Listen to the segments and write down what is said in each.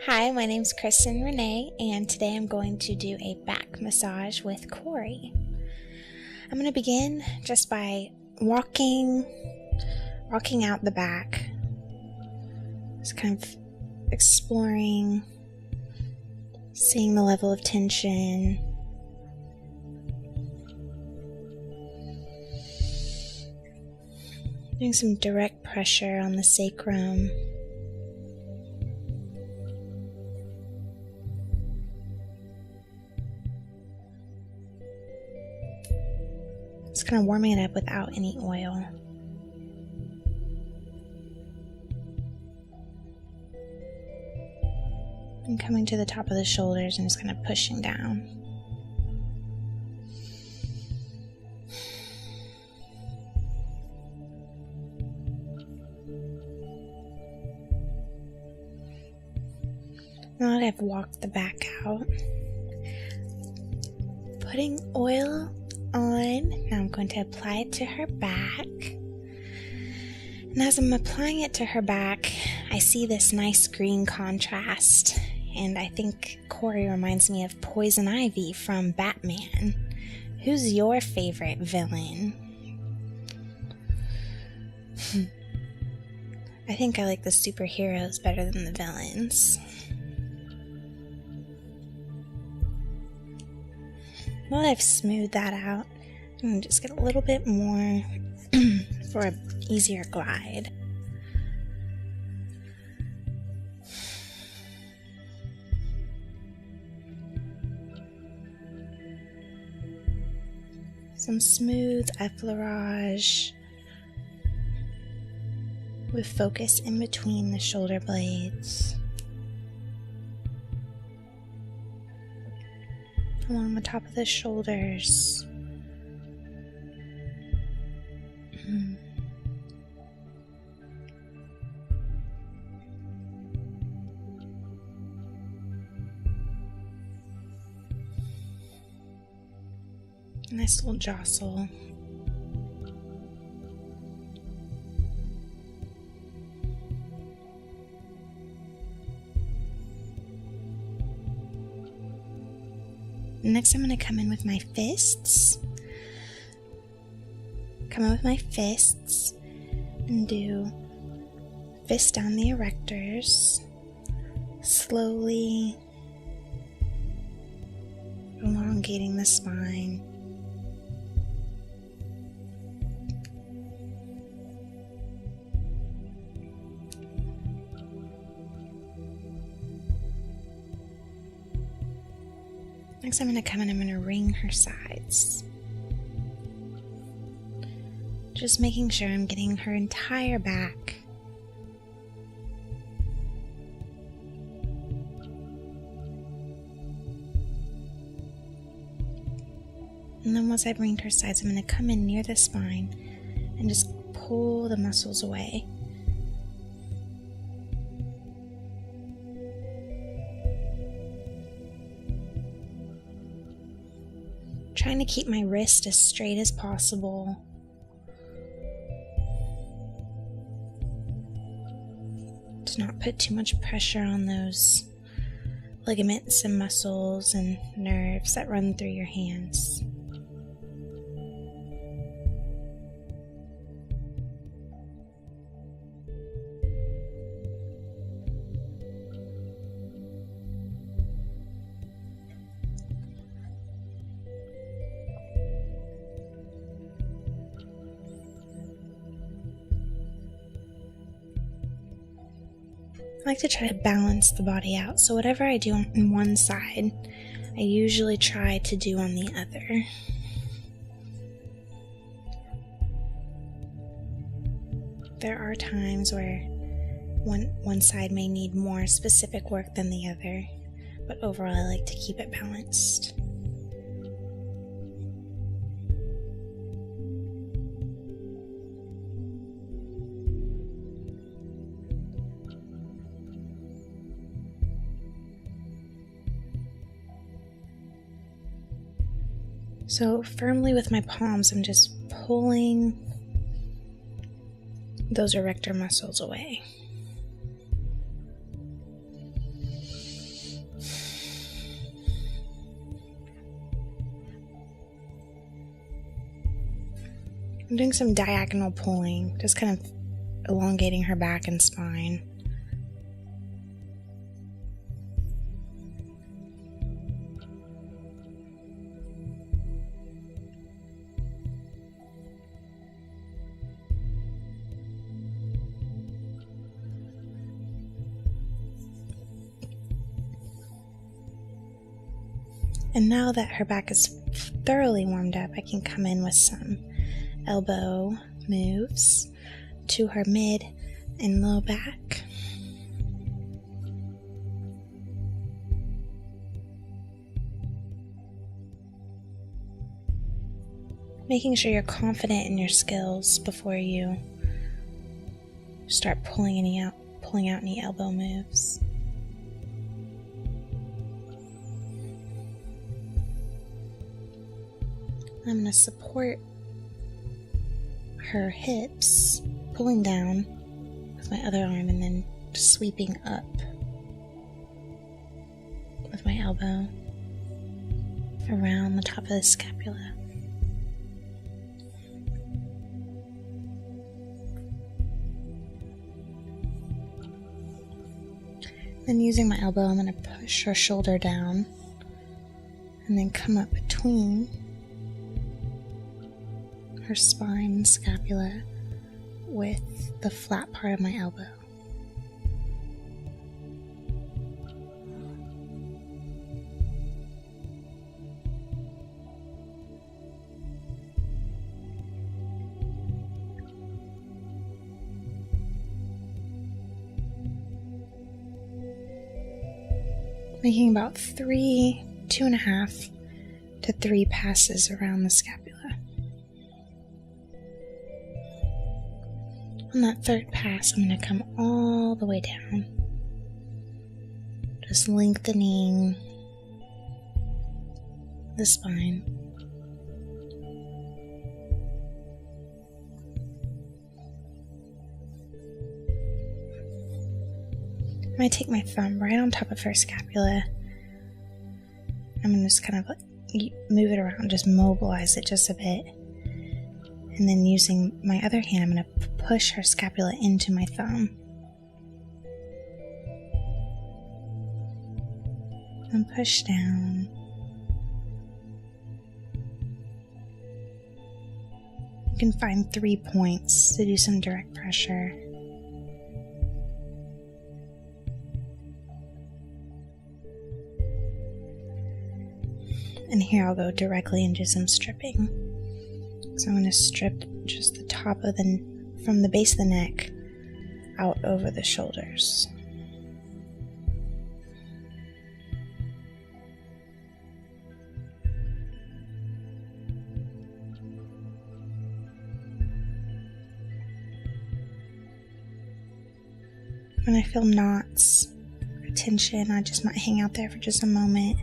Hi, my name's Christen Renee, and today I'm going to do a back massage with Corey. I'm going to begin just by walking out the back, just kind of exploring, seeing the level of tension. Doing some direct pressure on the sacrum. Just kind of warming it up without any oil. And coming to the top of the shoulders and just kind of pushing down. Now that I've walked the back out, putting oil on, now I'm going to apply it to her back. And as I'm applying it to her back, I see this nice green contrast. And I think Corey reminds me of Poison Ivy from Batman. Who's your favorite villain? I think I like the superheroes better than the villains. Now that I've smoothed that out, I'm going to just get a little bit more for an easier glide. Some smooth effleurage with focus in between the shoulder blades. Along the top of the shoulders. Nice little jostle. Next, I'm going to come in with my fists. Come in with my fists and do fist down the erectors, slowly elongating the spine. Next, I'm going to come in, I'm going to wring her sides. Just making sure I'm getting her entire back. And then once I've wringed her sides, I'm going to come in near the spine and just pull the muscles away. Trying to keep my wrist as straight as possible. To not put too much pressure on those ligaments and muscles and nerves that run through your hands. I like to try to balance the body out, so whatever I do on one side, I usually try to do on the other. There are times where one side may need more specific work than the other, but overall I like to keep it balanced. So firmly with my palms, I'm just pulling those erector muscles away. I'm doing some diagonal pulling, just kind of elongating her back and spine. And now that her back is thoroughly warmed up, I can come in with some elbow moves to her mid and low back. Making sure you're confident in your skills before you start pulling out any elbow moves. I'm going to support her hips, pulling down with my other arm and then sweeping up with my elbow around the top of the scapula. Then using my elbow, I'm going to push her shoulder down and then come up between her spine and scapula with the flat part of my elbow. Making about 2.5 to 3 passes around the scapula. On that third pass, I'm going to come all the way down, just lengthening the spine. I'm going to take my thumb right on top of her scapula. I'm going to just kind of move it around, just mobilize it just a bit. And then using my other hand, I'm going to push her scapula into my thumb. And push down. You can find 3 points to do some direct pressure. And here I'll go directly into some stripping. So I'm going to strip just the top of from the base of the neck out over the shoulders. When I feel knots or tension, I just might hang out there for just a moment.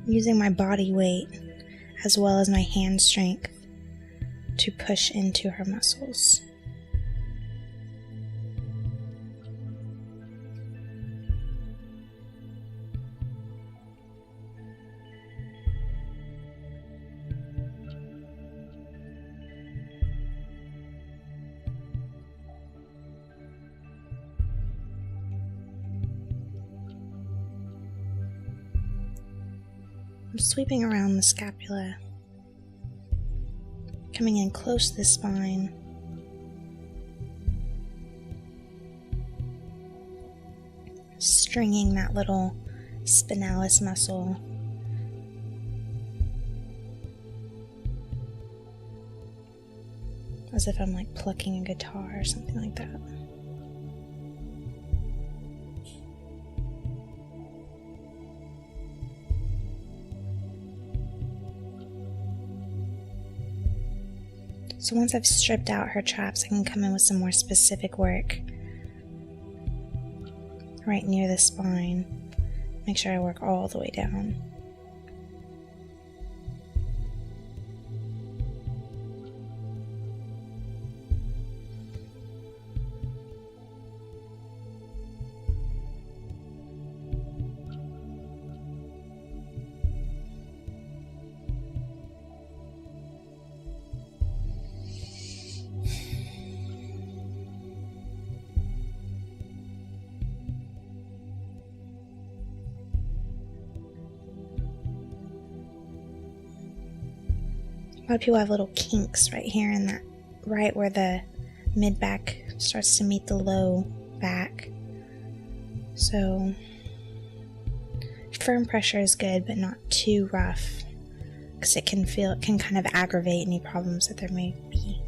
Using my body weight as well as my hand strength to push into her muscles. I'm sweeping around the scapula, coming in close to the spine. Stringing that little spinalis muscle. As if I'm like plucking a guitar or something like that. So once I've stripped out her traps, I can come in with some more specific work right near the spine. Make sure I work all the way down. A lot of people have little kinks right here in that, right where the mid back starts to meet the low back. So firm pressure is good, but not too rough, because it can kind of aggravate any problems that there may be.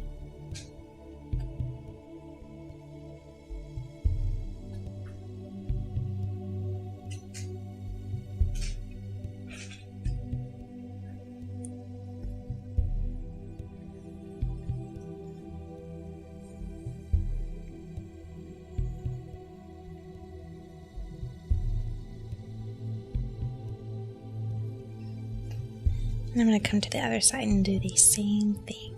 And I'm going to come to the other side and do the same thing.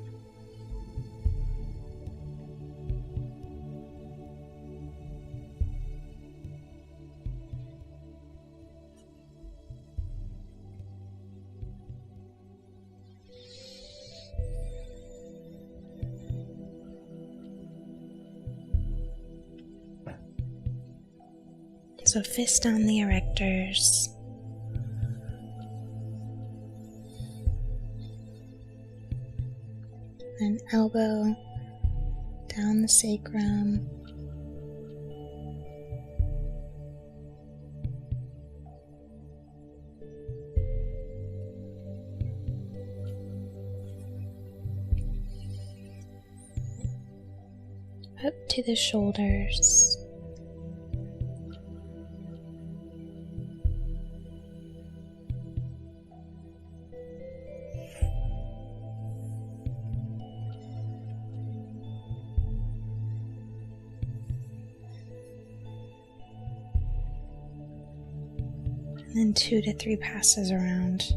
So fist on the erectors. And elbow down the sacrum. Up to the shoulders. And then 2 to 3 passes around.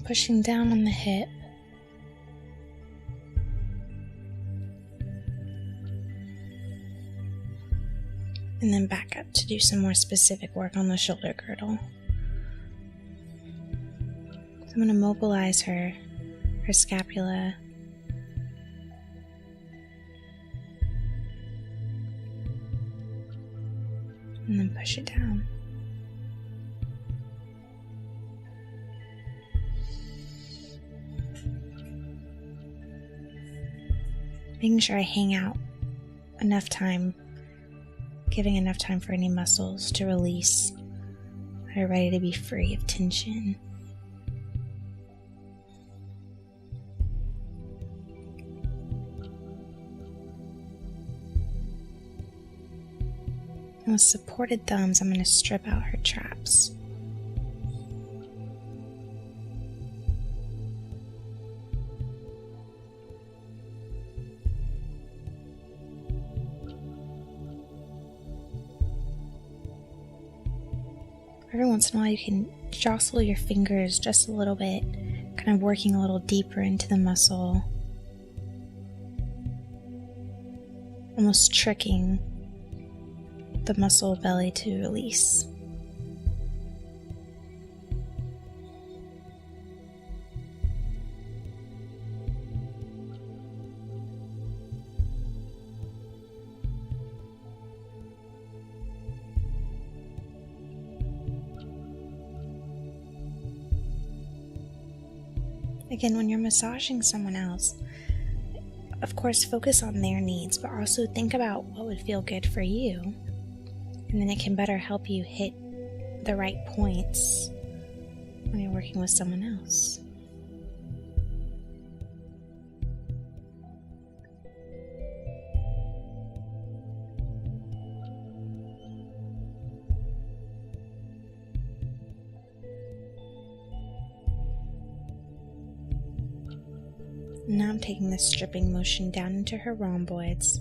Pushing down on the hip. And then back up to do some more specific work on the shoulder girdle. So I'm going to mobilize her scapula. And then push it down. Making sure I hang out enough time, giving enough time for any muscles to release that are ready to be free of tension. And with supported thumbs, I'm going to strip out her traps. Every once in a while you can jostle your fingers just a little bit, kind of working a little deeper into the muscle, almost tricking the muscle belly to release. Again, when you're massaging someone else, of course, focus on their needs, but also think about what would feel good for you. And then it can better help you hit the right points when you're working with someone else. Now I'm taking this stripping motion down into her rhomboids.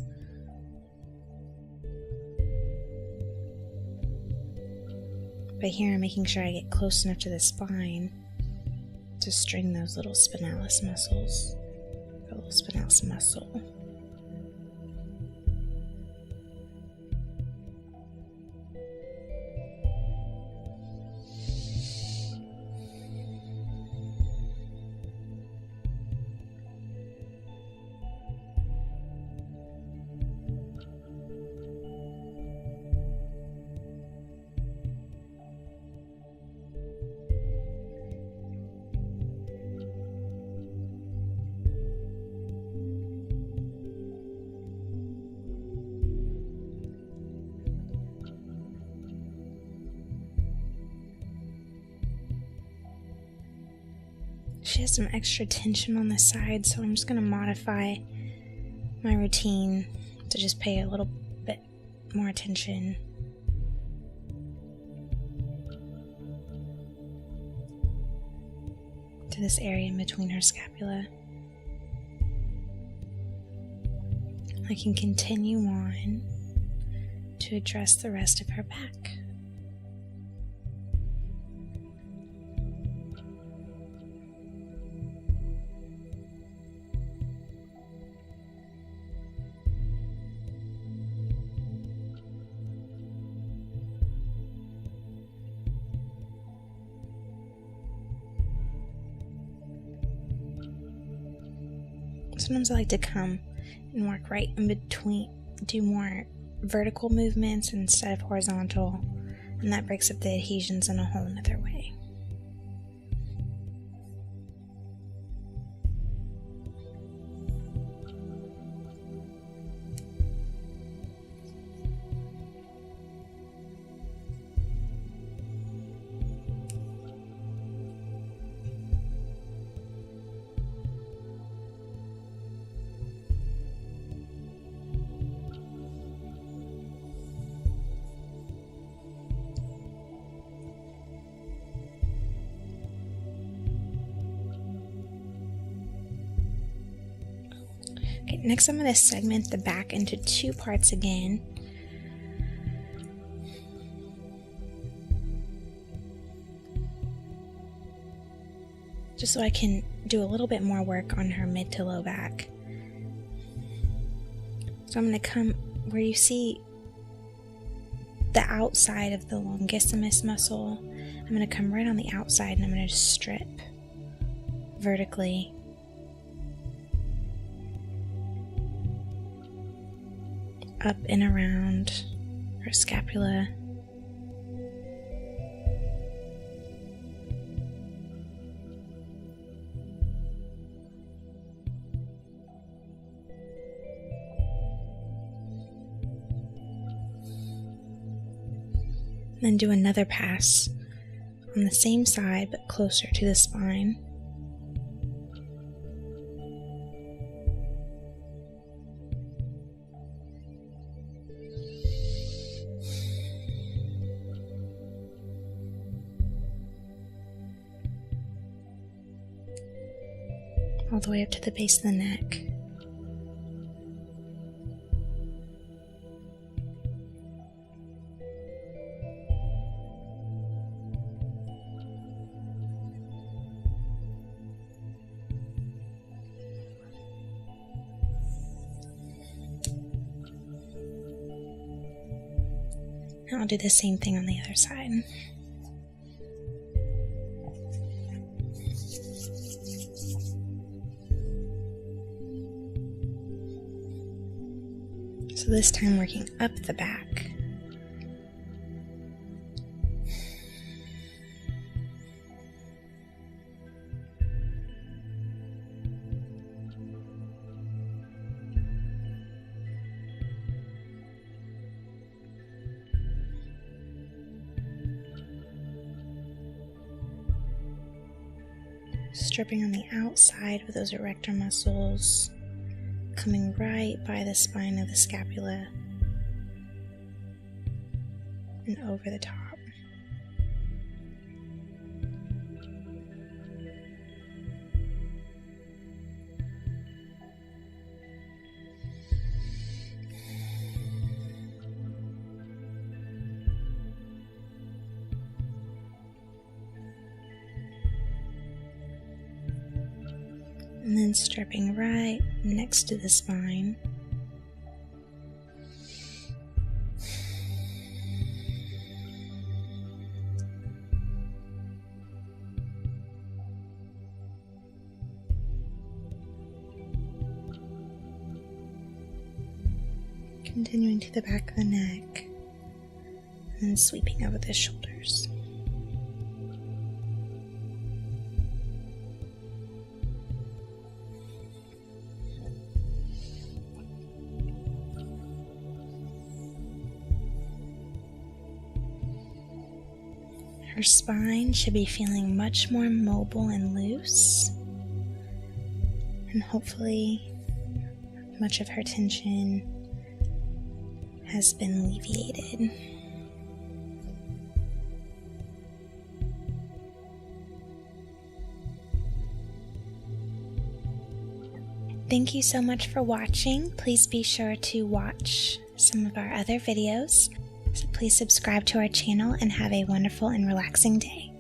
But here I'm making sure I get close enough to the spine to string those little spinalis muscles, the little spinalis muscle. She has some extra tension on the side, so I'm just going to modify my routine to just pay a little bit more attention. To this area in between her scapula. I can continue on to address the rest of her back. Sometimes I like to come and work right in between, do more vertical movements instead of horizontal, and that breaks up the adhesions in a whole nother way. Okay, next I'm going to segment the back into two parts again. Just so I can do a little bit more work on her mid to low back. So I'm going to come where you see the outside of the longissimus muscle. I'm going to come right on the outside and I'm going to just strip vertically. Up and around her scapula. Then do another pass on the same side but closer to the spine. All the way up to the base of the neck. And I'll do the same thing on the other side. So this time working up the back. stripping on the outside with those erector muscles, coming right by the spine of the scapula and over the top. And then stripping right next to the spine. Continuing to the back of the neck and then sweeping over the shoulders. Her spine should be feeling much more mobile and loose, and hopefully much of her tension has been alleviated. Thank you so much for watching. Please be sure to watch some of our other videos. So please subscribe to our channel and have a wonderful and relaxing day.